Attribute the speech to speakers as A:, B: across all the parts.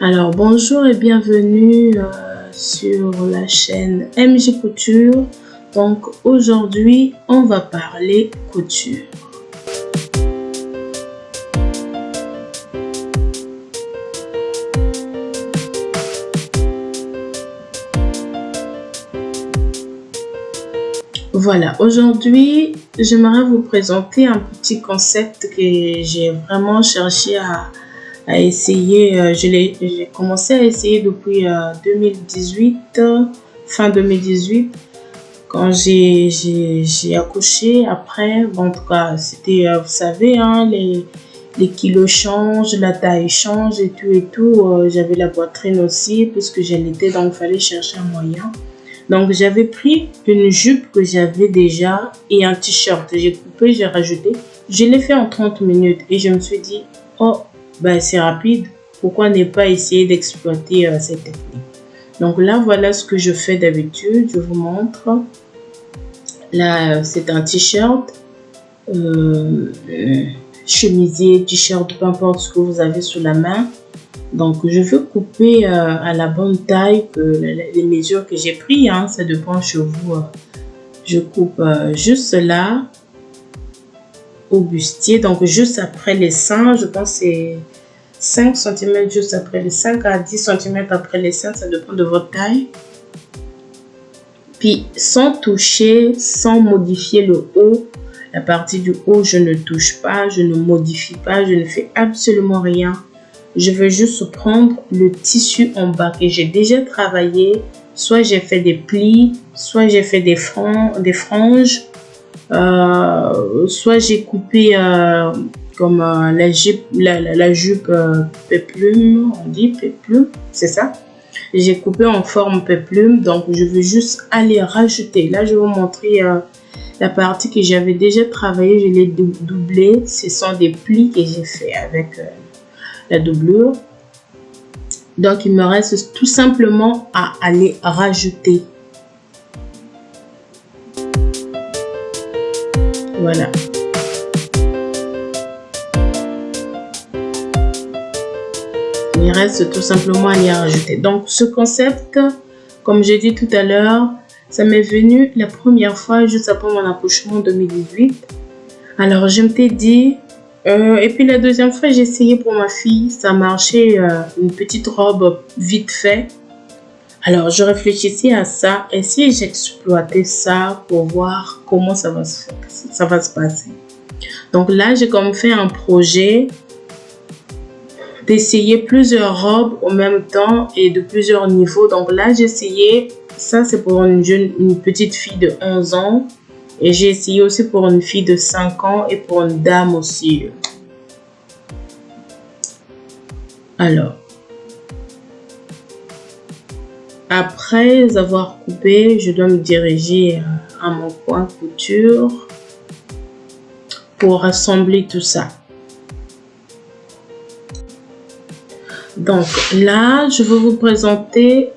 A: Alors bonjour et bienvenue sur la chaîne MJ Couture. Donc aujourd'hui on va parler couture. Voilà, aujourd'hui j'aimerais vous présenter un petit concept que j'ai vraiment cherché à essayer. J'ai commencé à essayer depuis 2018, fin 2018, quand j'ai accouché. Après, bon, en tout cas, c'était, vous savez, hein, les kilos changent, la taille change et tout et tout. J'avais la poitrine aussi, puisque je l'étais, donc il fallait chercher un moyen. Donc, j'avais pris une jupe que j'avais déjà et un t-shirt. J'ai coupé, j'ai rajouté. Je l'ai fait en 30 minutes et je me suis dit, oh, ben, c'est rapide. Pourquoi ne pas essayer d'exploiter cette technique? Donc là, voilà ce que je fais d'habitude. Je vous montre. Là, c'est un t-shirt, chemisier, t-shirt, peu importe ce que vous avez sous la main. Donc, je veux couper à la bonne taille, les mesures que j'ai prises, hein, ça dépend chez vous. Je coupe juste là, au bustier, donc juste après les seins. Je pense que c'est 5 cm juste après les 5 à 10 cm après les seins, ça dépend de votre taille. Puis, sans toucher, sans modifier le haut, la partie du haut, je ne touche pas, je ne modifie pas, je ne fais absolument rien. Je veux juste prendre le tissu en bas que j'ai déjà travaillé. Soit j'ai fait des plis, soit j'ai fait des franges, soit j'ai coupé comme la jupe péplum, on dit péplum, c'est ça. J'ai coupé en forme péplum, donc je veux juste aller rajouter. Là, je vais vous montrer la partie que j'avais déjà travaillé, je l'ai doublé. Ce sont des plis que j'ai fait avec la doublure. Donc il me reste tout simplement à aller rajouter. Voilà. Il reste tout simplement à y rajouter. Donc ce concept, comme j'ai dit tout à l'heure, ça m'est venu la première fois juste après mon accouchement en 2018. Alors je m'étais dit, et puis la deuxième fois, j'ai essayé pour ma fille. Ça marchait, une petite robe vite fait. Alors, je réfléchissais à ça. Et si j'exploitais ça pour voir comment ça va se passer. Donc là, j'ai comme fait un projet d'essayer plusieurs robes en même temps et de plusieurs niveaux. Donc là, j'ai essayé. Ça, c'est pour une petite fille de 11 ans. Et j'ai essayé aussi pour une fille de 5 ans et pour une dame aussi. Alors, après avoir coupé, je dois me diriger à mon coin couture pour assembler tout ça. Donc là, je vais vous présenter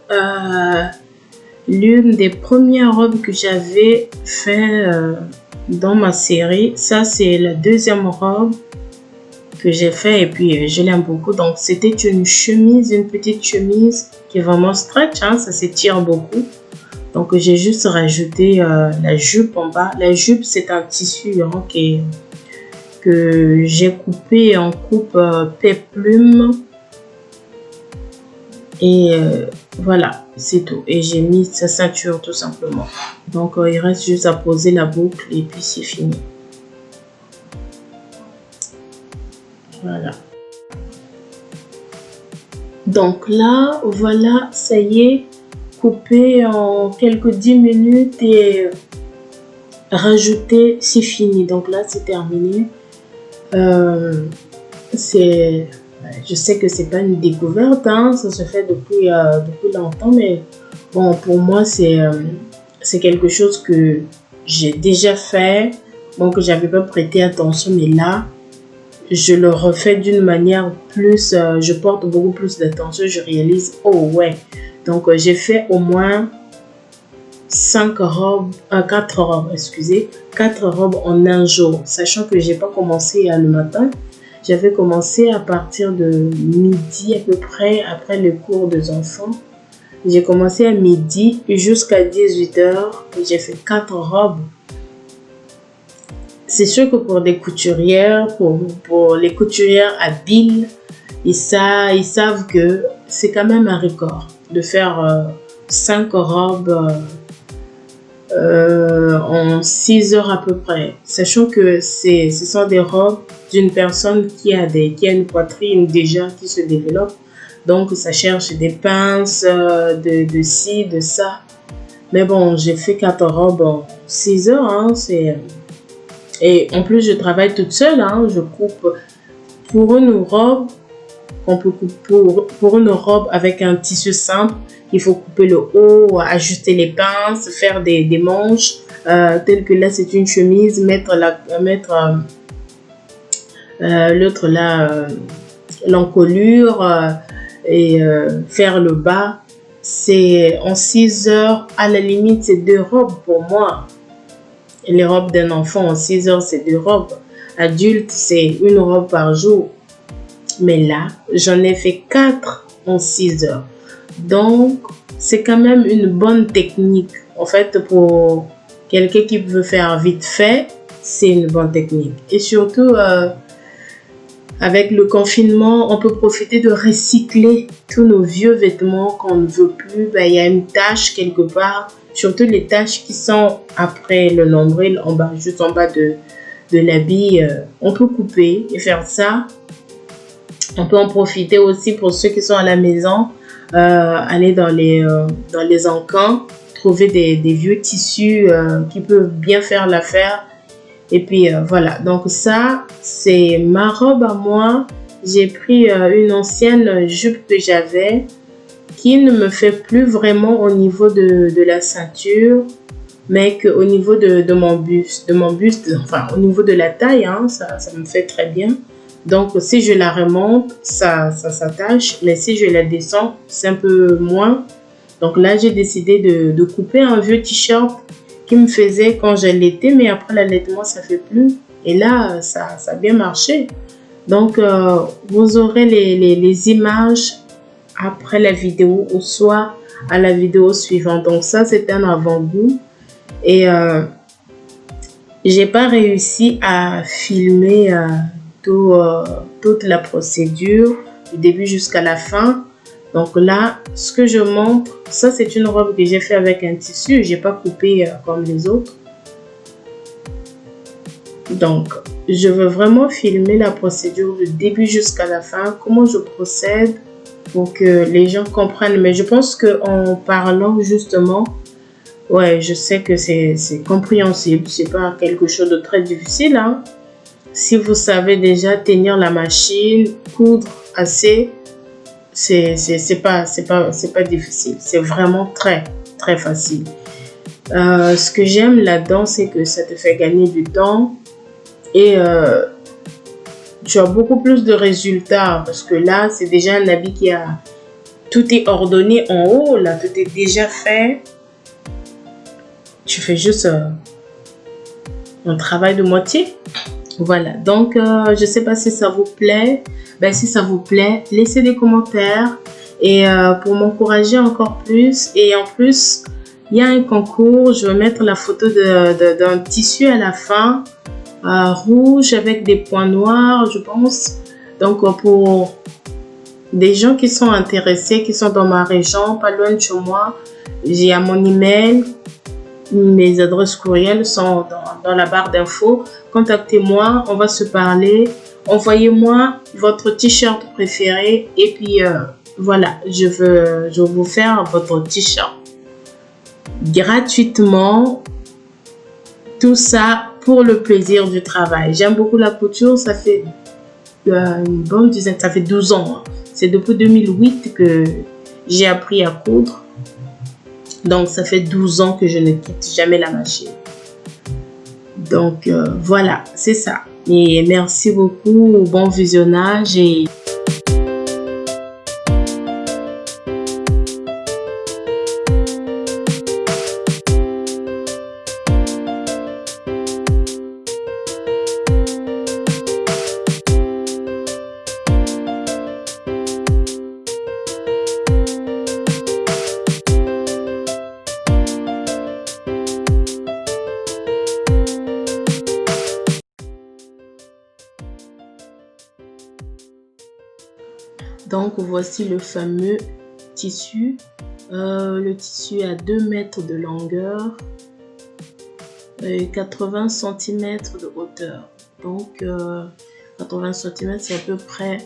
A: l'une des premières robes que j'avais fait dans ma série. Ça, c'est la deuxième robe que j'ai fait et puis je l'aime beaucoup. Donc, c'était une chemise, une petite chemise qui est vraiment stretch, hein, ça s'étire beaucoup. Donc, j'ai juste rajouté la jupe en bas. La jupe, c'est un tissu hein, que j'ai coupé en coupe péplum. Et voilà, c'est tout. Et j'ai mis sa ceinture tout simplement. Donc, il reste juste à poser la boucle et puis c'est fini. Voilà. Donc là, voilà, ça y est, coupé en quelques 10 minutes et rajouter, c'est fini. Donc là, c'est terminé. Je sais que c'est pas une découverte, hein, ça se fait depuis longtemps, mais bon, pour moi, c'est quelque chose que j'ai déjà fait, bon, que j'avais pas prêté attention, mais là, je le refais d'une manière plus, je porte beaucoup plus d'attention, je réalise, oh ouais, donc j'ai fait au moins 4 robes, excusez, 4 robes en un jour, sachant que j'ai pas commencé le matin. J'avais commencé à partir de midi à peu près, après le cours des enfants. J'ai commencé à midi jusqu'à 18 h. J'ai fait 4 robes. C'est sûr que pour des couturières, pour les couturières habiles, ils savent que c'est quand même un record de faire 5 robes en 6 heures à peu près. Sachant que ce sont des robes d'une personne qui a une poitrine déjà qui se développe. Donc, ça cherche des pinces, de ci, de ça. Mais bon, j'ai fait 4 robes en 6 heures. Hein, et en plus, je travaille toute seule. Hein, je coupe pour une robe. On peut couper pour une robe avec un tissu simple. Il faut couper le haut, ajuster les pinces, faire des manches. Tel que là, c'est une chemise. Mettre l'autre là, l'encolure et faire le bas. C'est en 6 heures. À la limite, c'est 2 robes pour moi. Et les robes d'un enfant en 6 heures, c'est 2 robes. Adulte, c'est une robe par jour. Mais là, j'en ai fait 4 en 6 heures. Donc, c'est quand même une bonne technique. En fait, pour quelqu'un qui veut faire vite fait, c'est une bonne technique. Et surtout, avec le confinement, on peut profiter de recycler tous nos vieux vêtements qu'on ne veut plus. Il y a une tache quelque part, surtout les taches qui sont après le nombril, en bas, juste en bas de l'habit. On peut couper et faire ça. On peut en profiter aussi pour ceux qui sont à la maison, aller dans les encans, trouver des vieux tissus qui peuvent bien faire l'affaire. Et puis voilà, donc ça, c'est ma robe à moi. J'ai pris une ancienne jupe que j'avais qui ne me fait plus vraiment au niveau de la ceinture, mais qu'au niveau de mon buste, enfin au niveau de la taille, hein, ça me fait très bien. Donc, si je la remonte, ça s'attache. Mais si je la descends, c'est un peu moins. Donc là, j'ai décidé de couper un vieux t-shirt qui me faisait quand je l'allaitais. Mais après l'allaitement, ça ne fait plus. Et là, ça a bien marché. Donc, vous aurez les images après la vidéo ou soit à la vidéo suivante. Donc ça, c'est un avant-goût. Et j'ai pas réussi à filmer toute la procédure du début jusqu'à la fin. Donc là, ce que je montre, ça c'est une robe que j'ai fait avec un tissu. J'ai pas coupé comme les autres. Donc, je veux vraiment filmer la procédure du début jusqu'à la fin, comment je procède pour que les gens comprennent. Mais je pense qu'en parlant justement, ouais, je sais que c'est compréhensible. C'est pas quelque chose de très difficile, hein. Si vous savez déjà tenir la machine, coudre assez, c'est pas difficile. C'est vraiment très, très facile. Ce que j'aime là-dedans, c'est que ça te fait gagner du temps et tu as beaucoup plus de résultats parce que là, c'est déjà un habit tout est ordonné en haut, là, tout est déjà fait. Tu fais juste un travail de moitié. Voilà, donc je ne sais pas si ça vous plaît. Si ça vous plaît, laissez des commentaires et pour m'encourager encore plus. Et en plus, il y a un concours. Je vais mettre la photo d'un tissu à la fin, rouge avec des points noirs, je pense. Donc pour des gens qui sont intéressés, qui sont dans ma région, pas loin de chez moi, j'ai à mon email. Mes adresses courriel sont dans la barre d'infos. Contactez-moi, on va se parler. Envoyez-moi votre t-shirt préféré et puis voilà, je veux vous faire votre t-shirt gratuitement. Tout ça pour le plaisir du travail. J'aime beaucoup la couture, ça fait une bonne dizaine, ça fait 12 ans. Hein. C'est depuis 2008 que j'ai appris à coudre. Donc, ça fait 12 ans que je ne quitte jamais la machine. Donc, voilà, c'est ça. Et merci beaucoup, bon visionnage et Donc voici le fameux tissu. Le tissu a 2 mètres de longueur et 80 cm de hauteur. Donc 80 cm, c'est à peu près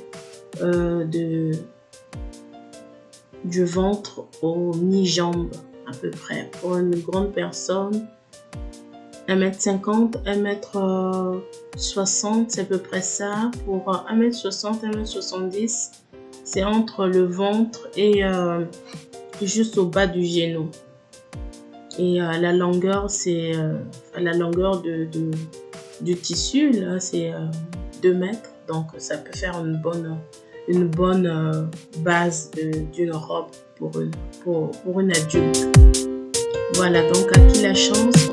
A: du ventre au mi-jambe, à peu près. Pour une grande personne, 1m50, 1m60, c'est à peu près ça. Pour 1m60, 1m70, c'est entre le ventre et juste au bas du genou. Et la longueur, c'est la longueur du tissu, là, c'est 2 mètres. Donc, ça peut faire une bonne base d'une robe pour une adulte. Voilà, donc à qui la chance?